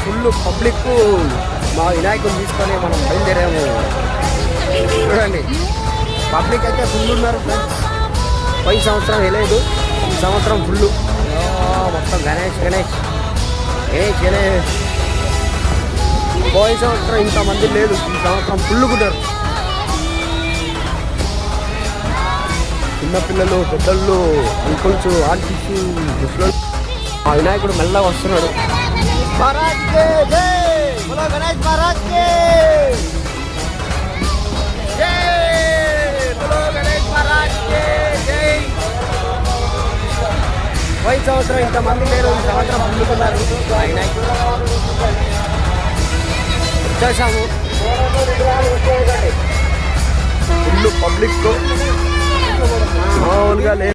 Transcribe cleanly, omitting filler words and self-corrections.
Full public మా వినాయకుని తీసుకొని మనం బయలుదేరాము. చూడండి పబ్లిక్ అయితే ఫుల్ ఉన్నారు ఫ్రెండ్స్. పోయిన సంవత్సరం వెళ్ళలేదు, ఈ సంవత్సరం ఫుల్ మొత్తం గణేష్ గణేష్ గణేష్ గణేష్. పోయిన సంవత్సరం ఇంతమంది లేదు, ఈ సంవత్సరం ఫుల్ కుట్టారు. చిన్నపిల్లలు, పెద్దళ్ళు, అంకుల్స్, ఆంటీస్, ముసలు. ఆ వినాయకుడు మెల్లగా వస్తున్నాడు. మహారాజ్ కే జై, బోలో గణేష్ మహారాజ్ కే జై, బోలో గణేష్ మహారాజ్ కే జై. పోయిన సంవత్సరం ఇంతమంది లేరు, ఈ సంవత్సరం ఫుల్లుకున్నారు. ఆ వినాయకుడు వచ్చేసాము. ఫుల్ పబ్లిక్ మామూలుగా లేదు.